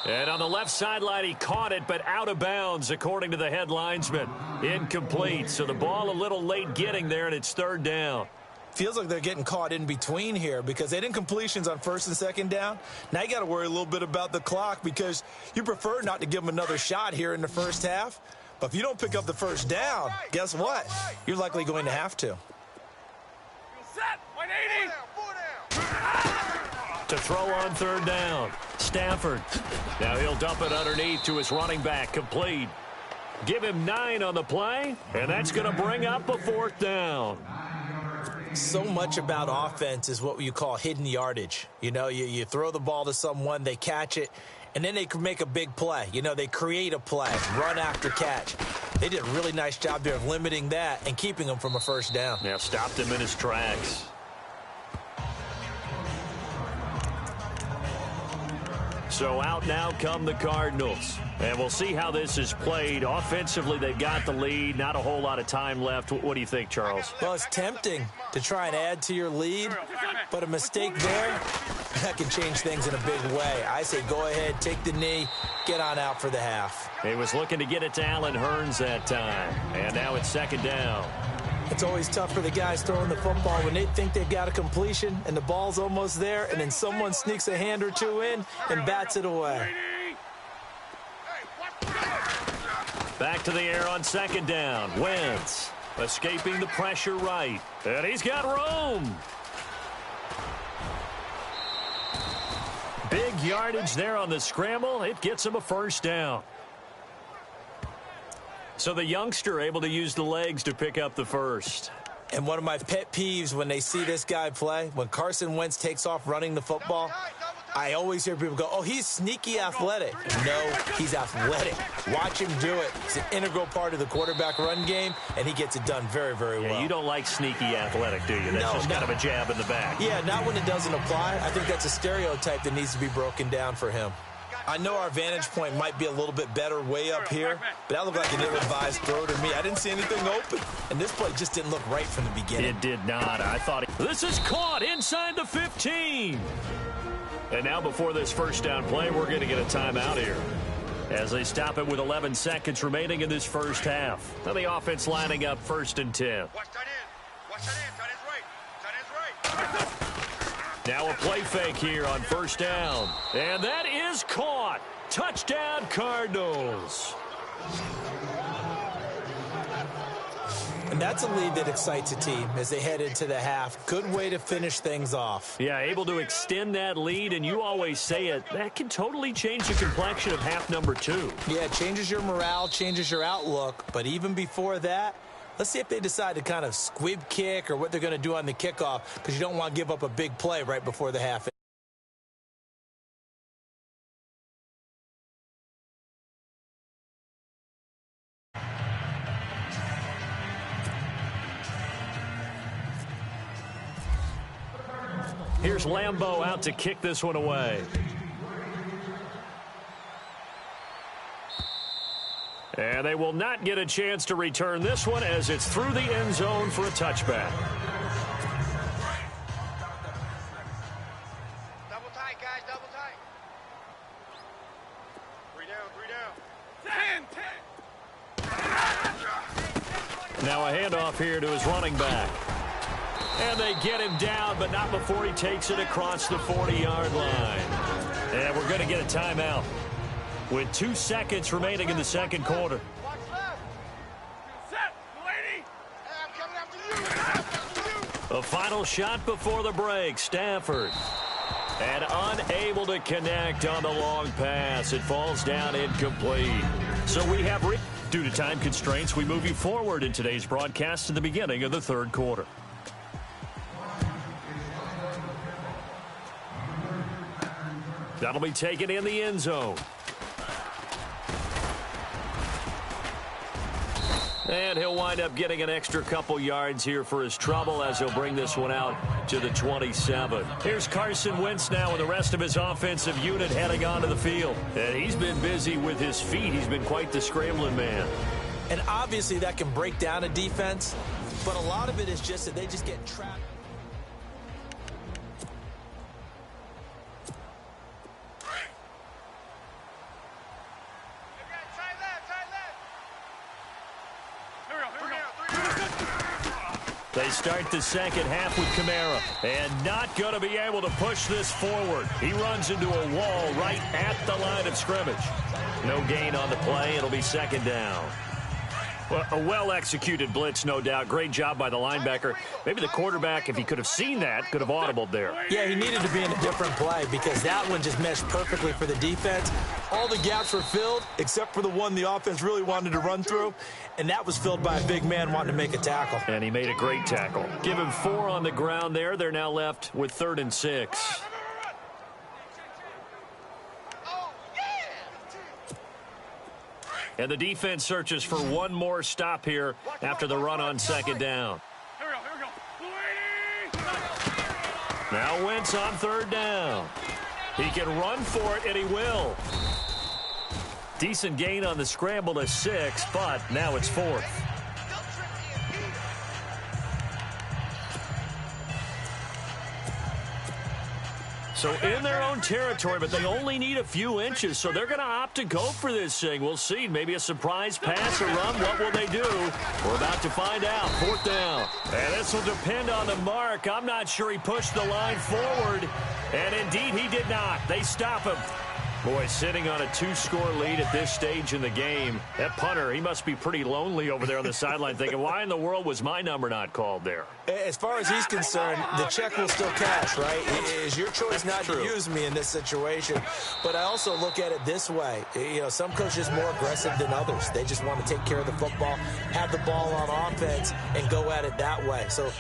And on the left sideline, he caught it, but out of bounds, according to the head linesman. Incomplete, so the ball a little late getting there, and it's third down. Feels like they're getting caught in between here because they didn't completions on first and second down. Now you got to worry a little bit about the clock because you prefer not to give them another shot here in the first half. But if you don't pick up the first down, guess what? You're likely going to have to. Set 180. To throw on third down. Stafford. Now he'll dump it underneath to his running back. Complete. Give him 9 on the play, and that's going to bring up a fourth down. So much about offense is what you call hidden yardage. You know, you throw the ball to someone, they catch it, and then they can make a big play. You know, they create a play, run after catch. They did a really nice job there of limiting that and keeping him from a first down. Now stopped him in his tracks. So out now come the Cardinals. And we'll see how this is played. Offensively, they've got the lead. Not a whole lot of time left. What do you think, Charles? Well, it's tempting to try and add to your lead, but a mistake there, that can change things in a big way. I say go ahead, take the knee, get on out for the half. He was looking to get it to Allen Hurns that time. And now it's second down. It's always tough for the guys throwing the football when they think they've got a completion and the ball's almost there, and then someone sneaks a hand or two in and bats it away. Back to the air on second down. Wentz escaping the pressure right. And he's got room. Big yardage there on the scramble. It gets him a first down. So the youngster able to use the legs to pick up the first. And one of my pet peeves when they see this guy play, when Carson Wentz takes off running the football, I always hear people go, oh, he's sneaky athletic. No, he's athletic. Watch him do it. It's an integral part of the quarterback run game, and he gets it done very, very well. Yeah, you don't like sneaky athletic, do you? That's just kind of a jab in the back. Yeah, not when it doesn't apply. I think that's a stereotype that needs to be broken down for him. I know our vantage point might be a little bit better way up here, but that looked like an ill-advised throw to me. I didn't see anything open, and this play just didn't look right from the beginning. It did not. I thought this is caught inside the 15. And now before this first down play, we're going to get a timeout here as they stop it with 11 seconds remaining in this first half. Now the offense lining up first and 10. Watch that in. Watch that in. Tight end's right. Tight end's right. Now a play fake here on first down. And that is caught. Touchdown, Cardinals. And that's a lead that excites a team as they head into the half. Good way to finish things off. Yeah, able to extend that lead, and you always say it, that can totally change the complexion of half number 2. Yeah, it changes your morale, changes your outlook. But even before that, let's see if they decide to kind of squib kick or what they're going to do on the kickoff, because you don't want to give up a big play right before the half. Here's Lambeau out to kick this one away. And they will not get a chance to return this one as it's through the end zone for a touchback. Double tight, guys. Double tight. 3 down. 10. Now a handoff here to his running back. And they get him down, but not before he takes it across the 40-yard line. And we're going to get a timeout with 2 seconds remaining in the second quarter. Watch left. Set. Lady. Hey, I'm coming after you. A final shot before the break. Stafford. And unable to connect on the long pass. It falls down incomplete. So we have, due to time constraints, we move you forward in today's broadcast to the beginning of the third quarter. That'll be taken in the end zone. And he'll wind up getting an extra couple yards here for his trouble as he'll bring this one out to the 27. Here's Carson Wentz now with the rest of his offensive unit heading onto the field. And he's been busy with his feet. He's been quite the scrambling man. And obviously that can break down a defense, but a lot of it is just that they just get trapped. They start the second half with Kamara, and not going to be able to push this forward. He runs into a wall right at the line of scrimmage. No gain on the play. It'll be second down. Well, a well-executed blitz, no doubt. Great job by the linebacker. Maybe the quarterback, if he could have seen that, could have audibled there. Yeah, he needed to be in a different play because that one just meshed perfectly for the defense. All the gaps were filled except for the one the offense really wanted to run through, and that was filled by a big man wanting to make a tackle. And he made a great tackle. Give him 4 on the ground there. They're now left with 3rd and 6. And the defense searches for one more stop here after the run on second down. Here we go. Now Wentz on 3rd down. He can run for it, and he will. Decent gain on the scramble to 6, but now it's 4th. So in their own territory, but they only need a few inches, so they're going to opt to go for this thing. We'll see. Maybe a surprise pass or run. What will they do? We're about to find out. 4th down. And this will depend on the mark. I'm not sure he pushed the line forward. And indeed, he did not. They stop him. Boy, sitting on a 2-score lead at this stage in the game. That punter, he must be pretty lonely over there on the sideline thinking, why in the world was my number not called there? As far as he's concerned, the check will still cash, right? It is your choice not to use me in this situation. But I also look at it this way. You know, some coaches are more aggressive than others. They just want to take care of the football, have the ball on offense, and go at it that way. So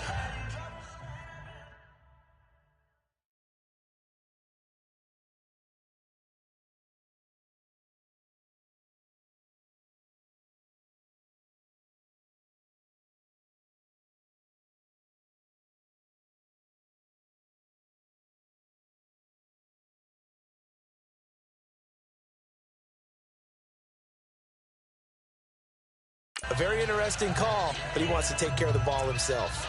a very interesting call, but he wants to take care of the ball himself.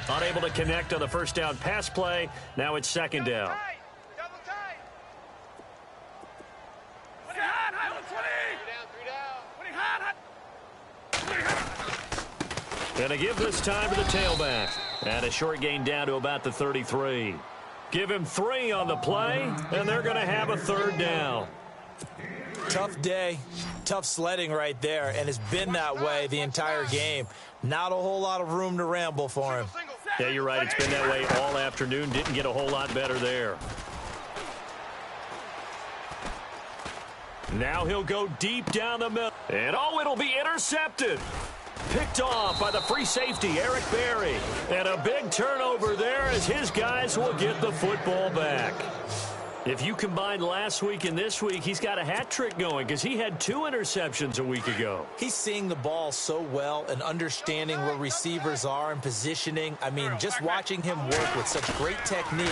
Unable to connect on the first down pass play. Now it's second down. Going to give this time to the tailback. And a short gain down to about the 33. Give him 3 on the play, and they're going to have a 3rd down. Tough day, tough sledding right there, and it's been that way the entire game. Not a whole lot of room to ramble for him. Yeah, you're right. It's been that way all afternoon. Didn't get a whole lot better there. Now he'll go deep down the middle. And, oh, it'll be intercepted. Picked off by the free safety, Eric Berry. And a big turnover there as his guys will get the football back. If you combine last week and this week, he's got a hat trick going because he had 2 interceptions a week ago. He's seeing the ball so well and understanding where receivers are and positioning. I mean, just watching him work with such great technique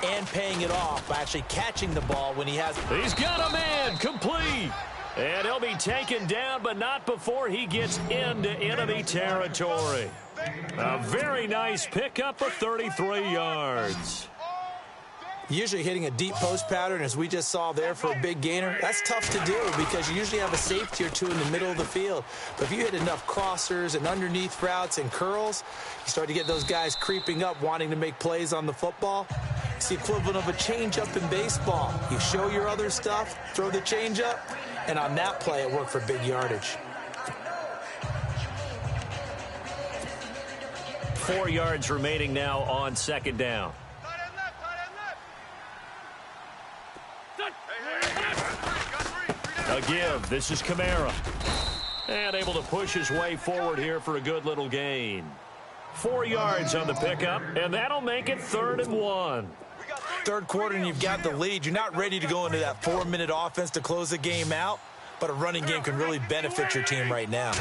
and paying it off by actually catching the ball when he has. He's got a man complete. And he'll be taken down, but not before he gets into enemy territory. A very nice pickup of 33 yards. Usually hitting a deep post pattern, as we just saw there for a big gainer, that's tough to do because you usually have a safety or 2 in the middle of the field. But if you hit enough crossers and underneath routes and curls, you start to get those guys creeping up wanting to make plays on the football. It's the equivalent of a changeup in baseball. You show your other stuff, throw the changeup, and on that play it worked for big yardage. 4 yards remaining now on second down. A give. This is Kamara. And able to push his way forward here for a good little gain. 4 yards on the pickup, and that'll make it 3rd and 1. Third quarter and you've got the lead. You're not ready to go into that 4-minute offense to close the game out, but a running game can really benefit your team right now.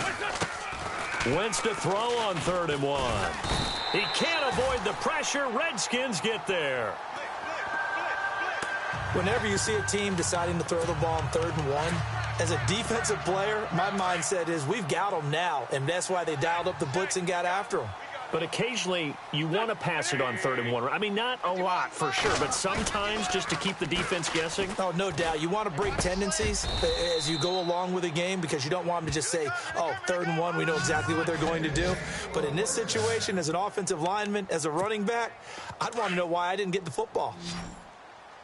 Wentz to throw on 3rd and 1. He can't avoid the pressure. Redskins get there. Whenever you see a team deciding to throw the ball on 3rd and 1, as a defensive player, my mindset is we've got them now, and that's why they dialed up the blitz and got after them. But occasionally, you want to pass it on 3rd and 1. I mean, not a lot for sure, but sometimes just to keep the defense guessing. Oh, no doubt. You want to break tendencies as you go along with a game because you don't want them to just say, oh, 3rd and 1, we know exactly what they're going to do. But in this situation, as an offensive lineman, as a running back, I'd want to know why I didn't get the football.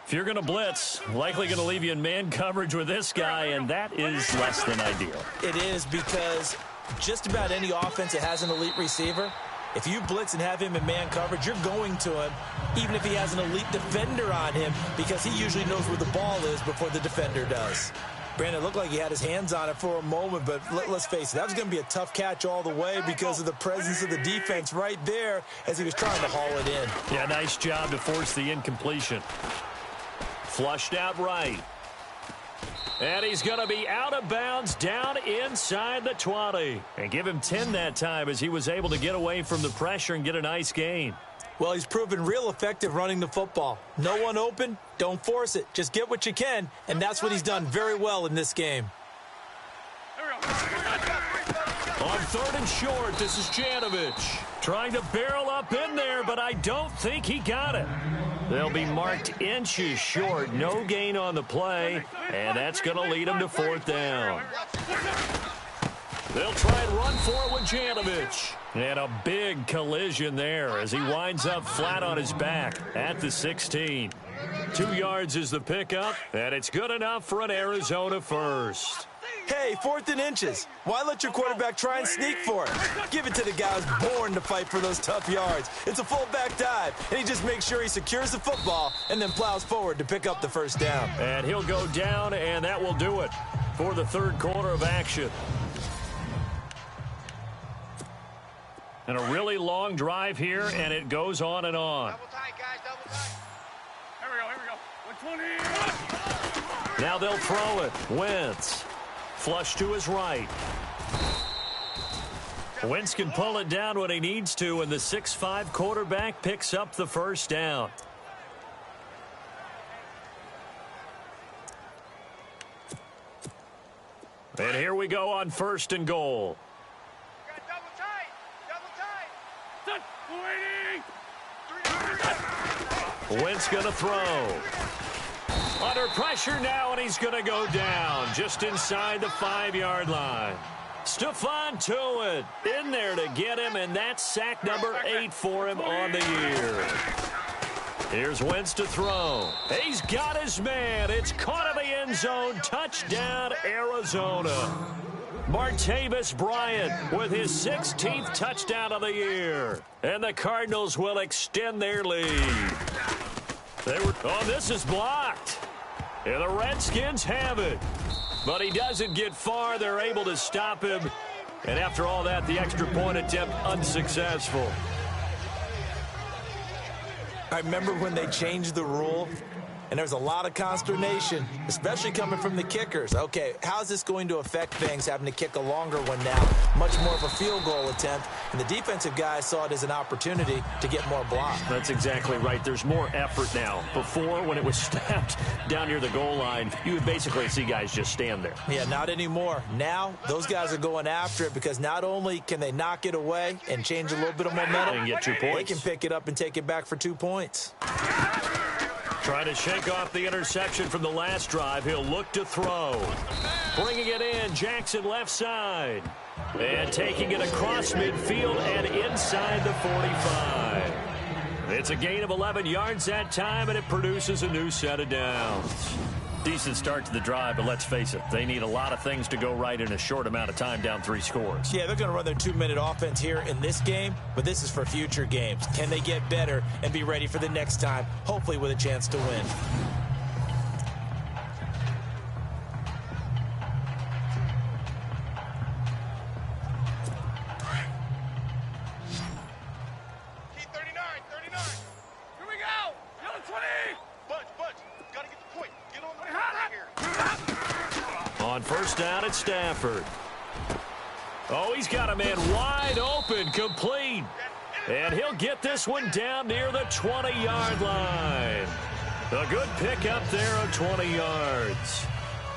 If you're going to blitz, likely going to leave you in man coverage with this guy, and that is less than ideal. It is because just about any offense that has an elite receiver, if you blitz and have him in man coverage, you're going to him, even if he has an elite defender on him, because he usually knows where the ball is before the defender does. Brandon, it looked like he had his hands on it for a moment, but let's face it, that was going to be a tough catch all the way because of the presence of the defense right there as he was trying to haul it in. Yeah, nice job to force the incompletion. Flushed out right. And he's going to be out of bounds down inside the 20. And give him 10 that time as he was able to get away from the pressure and get a nice gain. Well, he's proven real effective running the football. No one open, don't force it. Just get what you can, and that's what he's done very well in this game. On 3rd and short, this is Janovich. Trying to barrel up in there, but I don't think he got it. They'll be marked inches short. No gain on the play, and that's going to lead them to 4th down. They'll try and run for it with Janovich. And a big collision there as he winds up flat on his back at the 16. 2 yards is the pickup, and it's good enough for an Arizona first. Hey, 4th and inches. Why let your quarterback try and sneak for it? Give it to the guy who's born to fight for those tough yards. It's a fullback dive, and he just makes sure he secures the football and then plows forward to pick up the 1st down. And he'll go down, and that will do it for the 3rd quarter of action. And a really long drive here, and it goes on and on. Double tight, guys, double tight. Here we go. 120. Now they'll throw it. Wentz. Flush to his right. Wentz can pull it down when he needs to, and the 6'5" quarterback picks up the 1st down. And here we go on 1st and goal. Double tight. Waiting. Wentz going to throw. Under pressure now, and he's going to go down just inside the 5-yard line. Stephon Tuitt in there to get him, and that's sack number 8 for him on the year. Here's Wentz to throw. He's got his man. It's caught in the end zone. Touchdown, Arizona. Martavis Bryant with his 16th touchdown of the year. And the Cardinals will extend their lead. Oh, this is blocked. And the Redskins have it. But he doesn't get far. They're able to stop him. And after all that, the extra point attempt unsuccessful. I remember when they changed the rule, and there was a lot of consternation, especially coming from the kickers. Okay, how's this going to affect things, having to kick a longer one now? Much more of a field goal attempt, and the defensive guys saw it as an opportunity to get more blocks. That's exactly right. There's more effort now. Before, when it was snapped down near the goal line, you would basically see guys just stand there. Yeah, not anymore. Now, those guys are going after it because not only can they knock it away and change a little bit of momentum, and get 2 points. They can pick it up and take it back for 2 points. Trying to shake off the interception from the last drive. He'll look to throw. Bringing it in, Jackson left side. And taking it across midfield and inside the 45. It's a gain of 11 yards that time, and it produces a new set of downs. Decent start to the drive, but let's face it, they need a lot of things to go right in a short amount of time, down 3 scores. Yeah, they're going to run their 2-minute offense here in this game, but this is for future games. Can they get better and be ready for the next time, hopefully with a chance to win? Keep 39. Here we go. Yellow 20. Bunch. Got to get the point. Get on the point here. On 1st down, it's Stafford. Oh, he's got a man wide open, complete. And he'll get this one down near the 20-yard line. A good pickup there of 20 yards.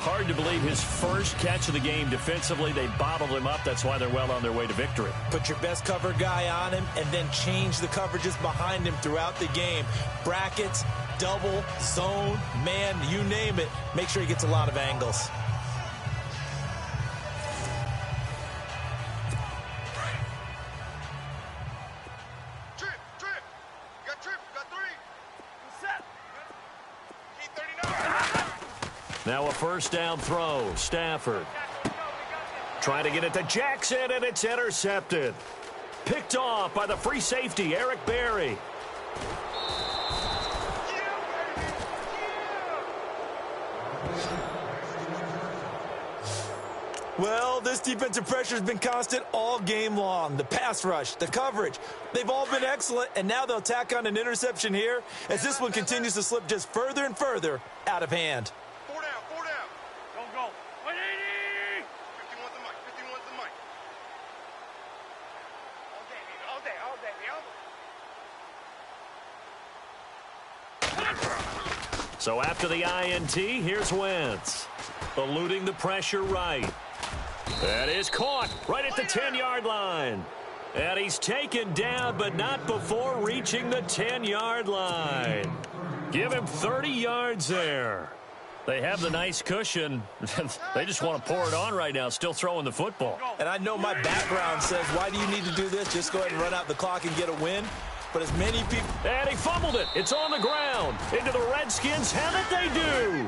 Hard to believe his first catch of the game defensively. They bottled him up. That's why they're well on their way to victory. Put your best cover guy on him and then change the coverages behind him throughout the game. Brackets, double, zone, man, you name it. Make sure he gets a lot of angles. Now a first down throw. Stafford trying to get it to Jackson, and it's intercepted. Picked off by the free safety, Eric Berry. Well, this defensive pressure has been constant all game long. The pass rush, the coverage, they've all been excellent, and now they'll tack on an interception here as this one continues to slip just further and further out of hand. So after the INT, here's Wentz. Eluding the pressure right. That is caught right at the 10-yard line. And he's taken down, but not before reaching the 10-yard line. Give him 30 yards there. They have the nice cushion. They just want to pour it on right now, still throwing the football. And I know my background says, why do you need to do this? Just go ahead and run out the clock and get a win. But as many people... And he fumbled it. It's on the ground. Into the Redskins. Have it they do.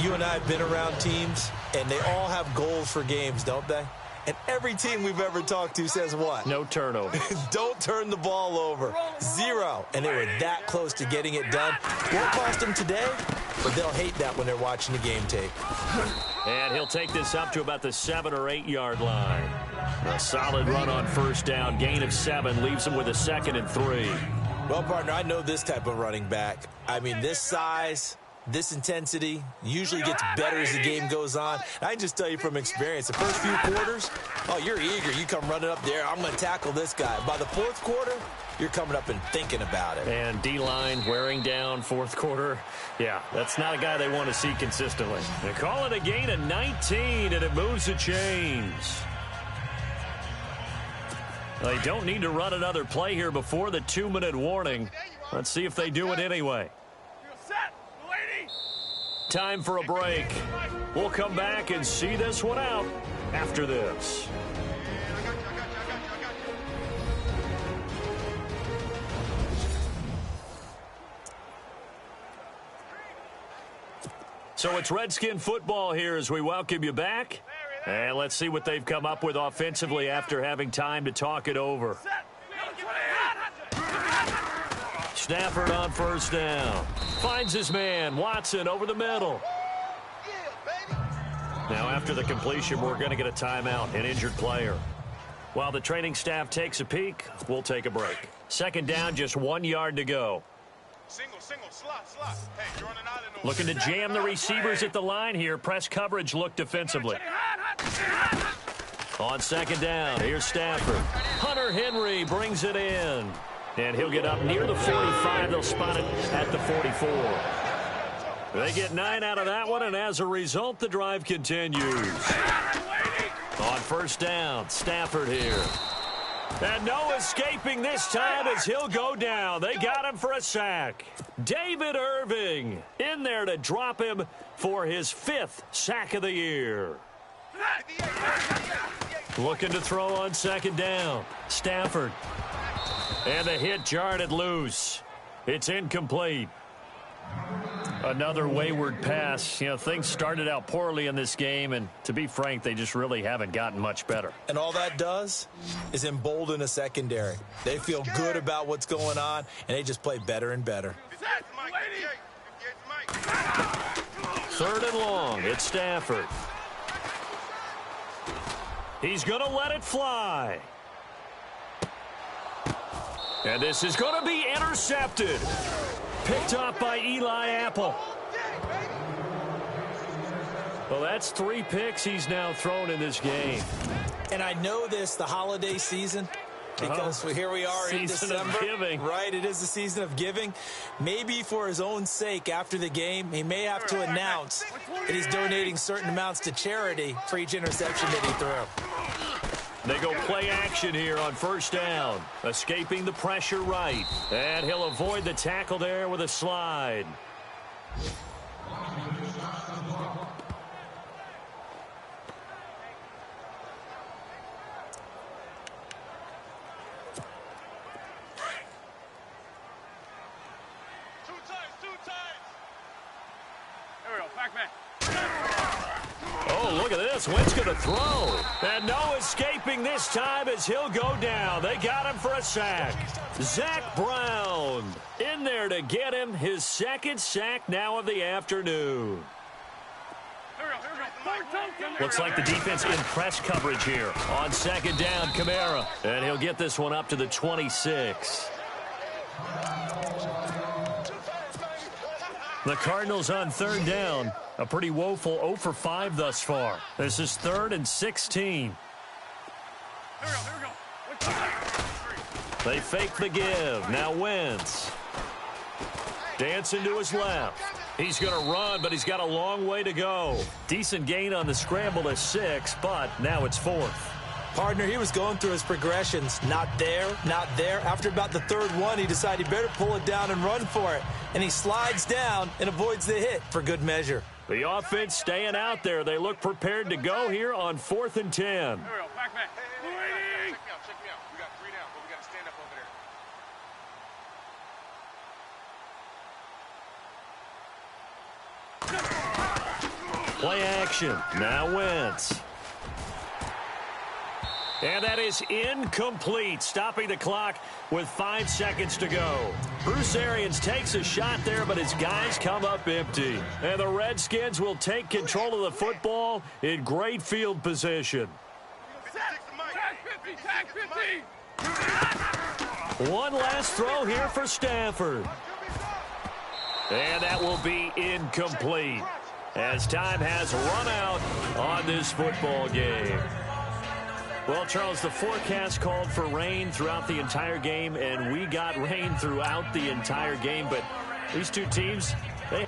You and I have been around teams, and they all have goals for games, don't they? And every team we've ever talked to says what? No turnover. Don't turn the ball over. 0. And they were that close to getting it done. Won't cost them today, but they'll hate that when they're watching the game tape. And he'll take this up to about the 7 or 8 yard line. A solid run on first down. Gain of 7 leaves him with a 2nd and 3. Well, partner, I know this type of running back. I mean, this size, this intensity usually gets better as the game goes on. And I can just tell you from experience, the first few quarters, oh, you're eager. You come running up there. I'm going to tackle this guy. By the fourth quarter, you're coming up and thinking about it. And D-line wearing down fourth quarter. Yeah, that's not a guy they want to see consistently. They call it a gain of 19, and it moves the chains. They don't need to run another play here before the 2-minute warning. Let's see if they do it anyway. Time for a break. We'll come back and see this one out after this. So it's Redskin football here as we welcome you back. And let's see what they've come up with offensively after having time to talk it over. Stafford on first down. Finds his man, Watson, over the middle. Now after the completion, we're going to get a timeout, an injured player. While the training staff takes a peek, we'll take a break. Second down, just 1 yard to go. Slot. Hey, you're running out in the Looking to jam the receivers at the line here. Press coverage look defensively. On second down, here's Stafford. Hunter Henry brings it in. And he'll get up near the 45. They'll spot it at the 44. They get 9 out of that one, and as a result, the drive continues. On first down, Stafford here. And no escaping this time as he'll go down. They got him for a sack. David Irving in there to drop him for his 5th sack of the year. Looking to throw on second down. Stafford. And the hit jarred it loose. It's incomplete. Another wayward pass. You know, things started out poorly in this game, and to be frank, they just really haven't gotten much better. And all that does is embolden a secondary. They feel good about what's going on, and they just play better and better. 3rd and long. It's Stafford. He's going to let it fly. And this is going to be intercepted. Picked off by Eli Apple. Well, that's 3 picks he's now thrown in this game. And I know this, the holiday season, because here we are in Season of December. giving. Right, it is the season of giving. Maybe for his own sake after the game, he may have to announce that he's donating certain amounts to charity for each interception that he threw. They go play action here on first down. Escaping the pressure right. And he'll avoid the tackle there with a slide. Oh, look at this. Wentz going to throw. And no escaping this time as he'll go down. They got him for a sack. Zach Brown in there to get him his second sack now of the afternoon. Looks like the defense in press coverage here. On second down, Kamara. And he'll get this one up to the 26. The Cardinals on third down. A pretty woeful 0 for 5 thus far. This is 3rd and 16. They fake the give. Now Wentz. Dancing to his left. He's going to run, but he's got a long way to go. Decent gain on the scramble to 6, but now it's 4th. Partner, he was going through his progressions. Not there, not there. After about the third one, he decided he better pull it down and run for it. And he slides down and avoids the hit for good measure. The offense staying out there. They look prepared to go here on 4th and 10. Check me out. We got 3 down, but we got to stand up over there. Play action. Now Wentz. And that is incomplete, stopping the clock with 5 seconds to go. Bruce Arians takes a shot there, but his guys come up empty. And the Redskins will take control of the football in great field position. One last throw here for Stafford. And that will be incomplete as time has run out on this football game. Well, Charles, the forecast called for rain throughout the entire game, and we got rain throughout the entire game. But these two teams, they